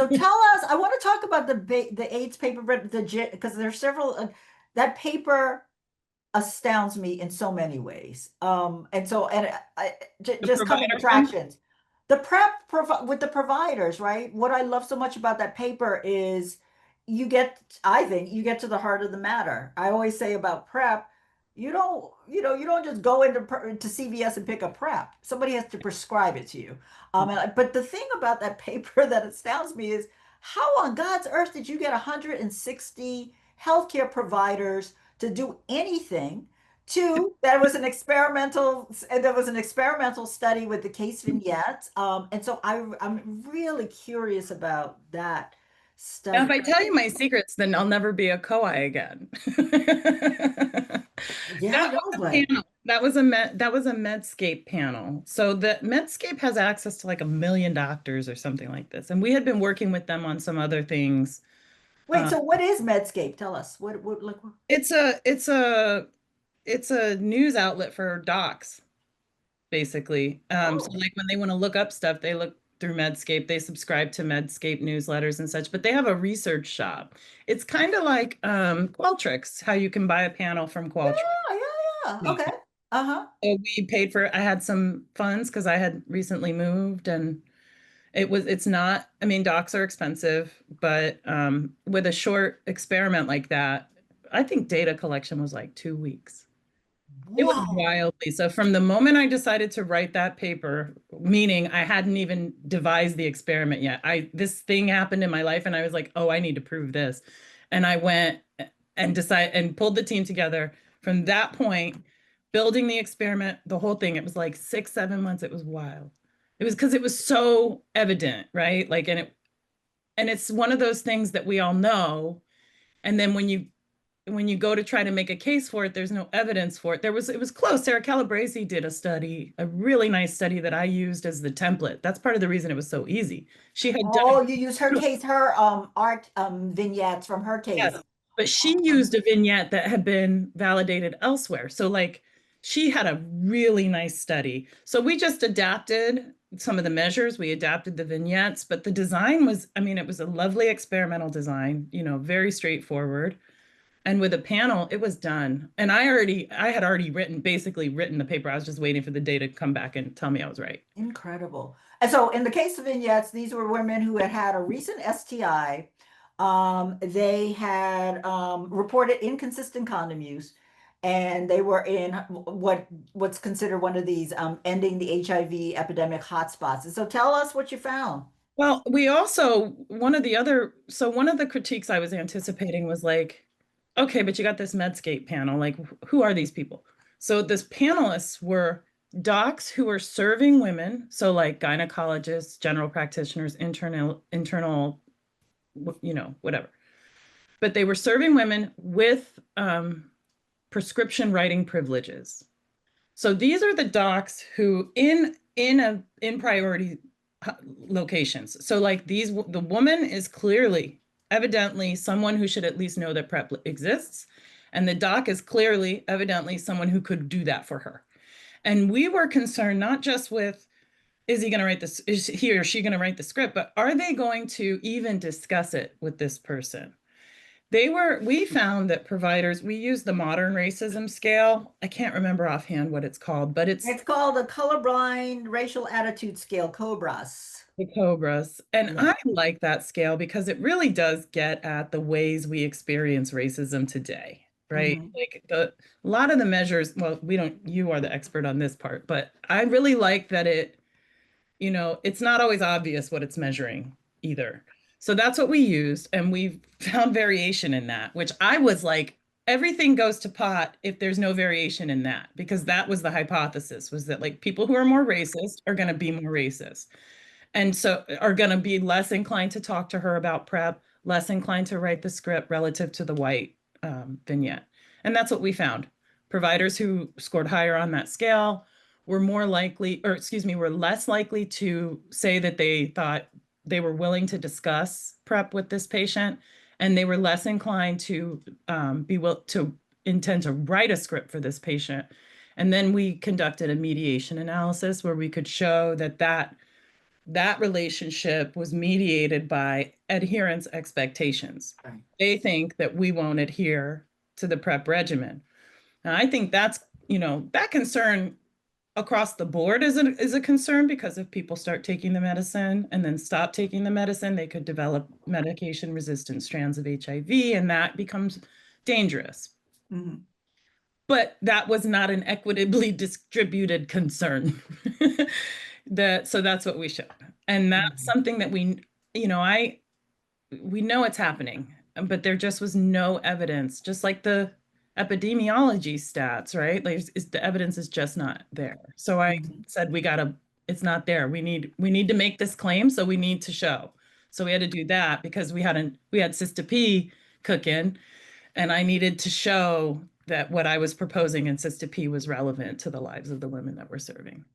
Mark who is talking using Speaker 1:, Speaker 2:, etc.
Speaker 1: So tell us, I want to talk about the AIDS paper, but because there's several, that paper astounds me in so many ways.
Speaker 2: The
Speaker 1: Just couple
Speaker 2: provider one?
Speaker 1: attractions. The with the providers, right? What I love so much about that paper is I think you get to the heart of the matter. I always say about PrEP, you don't just go to CVS and pick up PrEP. Somebody has to prescribe it to you. But the thing about that paper that astounds me is how on God's earth did you get 160 healthcare providers to do anything? Two, there was an experimental study with the case vignettes. And so I'm really curious about that
Speaker 2: Now, if
Speaker 1: study.
Speaker 2: I tell you my secrets, then I'll never be a COI again.
Speaker 1: Yeah, I
Speaker 2: That
Speaker 1: know,
Speaker 2: was a
Speaker 1: but
Speaker 2: panel. That was a Medscape panel. So the Medscape has access to like 1 million doctors or something like this. And we had been working with them on some other things.
Speaker 1: wait,
Speaker 2: Uh,
Speaker 1: so what is Medscape? Tell us.
Speaker 2: it's a it's a it's a news outlet for docs, basically. So
Speaker 1: Oh,
Speaker 2: like when they want to look up stuff, they look through Medscape. They subscribe to Medscape newsletters and such, but they have a research shop. It's kind of like Qualtrics, how you can buy a panel from Qualtrics.
Speaker 1: yeah, yeah, yeah. Okay. Uh-huh.
Speaker 2: So we paid for, I had some funds because I had recently moved and it's not, I mean, docs are expensive, but with a short experiment like that, I think data collection was like 2 weeks. It was
Speaker 1: Whoa.
Speaker 2: wildly. So from the moment I decided to write that paper, meaning I hadn't even devised the experiment yet, this thing happened in my life and I was like, oh, I need to prove this. And I went and decided and pulled the team together. From that point, building the experiment, the whole thing, it was like 6, 7 months. It was wild. It was because it was so evident, right? Like, and it's one of those things that we all know. And then when you go to try to make a case for it, there's no evidence for it. It was close. Sarah Calabrese did a study, a really nice study that I used as the template. That's part of the reason it was so easy. She had
Speaker 1: Oh,
Speaker 2: done,
Speaker 1: you use her case, her art vignettes from her
Speaker 2: yes,
Speaker 1: case.
Speaker 2: but she used a vignette that had been validated elsewhere. So like she had a really nice study. So we just adapted some of the measures, we adapted the vignettes, but the design was, I mean, it was a lovely experimental design, very straightforward. And with a panel, it was done. And I had already basically written the paper. I was just waiting for the data to come back and tell me I was right.
Speaker 1: Incredible. And so, in the case of vignettes, these were women who had had a recent STI. They had reported inconsistent condom use, and they were in what's considered one of these ending the HIV epidemic hotspots. And so, tell us what you found.
Speaker 2: Well, one of the critiques I was anticipating was like, okay, but you got this Medscape panel. Like, who are these people? So this panelists were docs who were serving women. So like gynecologists, general practitioners, internal, whatever. But they were serving women with prescription writing privileges. So these are the docs who in priority locations. So like the woman is clearly, evidently someone who should at least know that PrEP exists, and the doc is clearly, evidently someone who could do that for her. And we were concerned not just with is he going to write this, is he or she going to write the script, but are they going to even discuss it with this person? We found that providers, we use the modern racism scale. I can't remember offhand what it's called, but it's
Speaker 1: It's called the colorblind racial attitude scale, COBRAS.
Speaker 2: the Cobras. And
Speaker 1: Yeah.
Speaker 2: I like that scale because it really does get at the ways we experience racism today, right?
Speaker 1: Mhm.
Speaker 2: Like a lot of the measures, well, you are the expert on this part, but I really like that it's not always obvious what it's measuring either. So that's what we used, and we found variation in that, which I was like, everything goes to pot if there's no variation in that, because that was the hypothesis, was that like people who are more racist are going to be more racist. And so are going to be less inclined to talk to her about PrEP, less inclined to write the script relative to the white vignette. And that's what we found. Providers who scored higher on that scale were more likely, or excuse me, were less likely to say that they thought they were willing to discuss PrEP with this patient, and they were less inclined to to intend to write a script for this patient. And then we conducted a mediation analysis where we could show that that relationship was mediated by adherence expectations.
Speaker 1: Right.
Speaker 2: They think that we won't adhere to the PrEP regimen. And I think that's, that concern across the board is a concern, because if people start taking the medicine and then stop taking the medicine, they could develop medication resistant strands of HIV, and that becomes dangerous.
Speaker 1: Mhm.
Speaker 2: But that was not an equitably distributed concern. So that's what we showed. And that's
Speaker 1: Mhm.
Speaker 2: something that we know it's happening, but there just was no evidence, just like the epidemiology stats, right? Like the evidence is just not there. So I
Speaker 1: Mhm.
Speaker 2: said it's not there. We need to make this claim, so we need to show. So we had to do that because we had Cysta P cook in, and I needed to show that what I was proposing in Cysta P was relevant to the lives of the women that we're serving.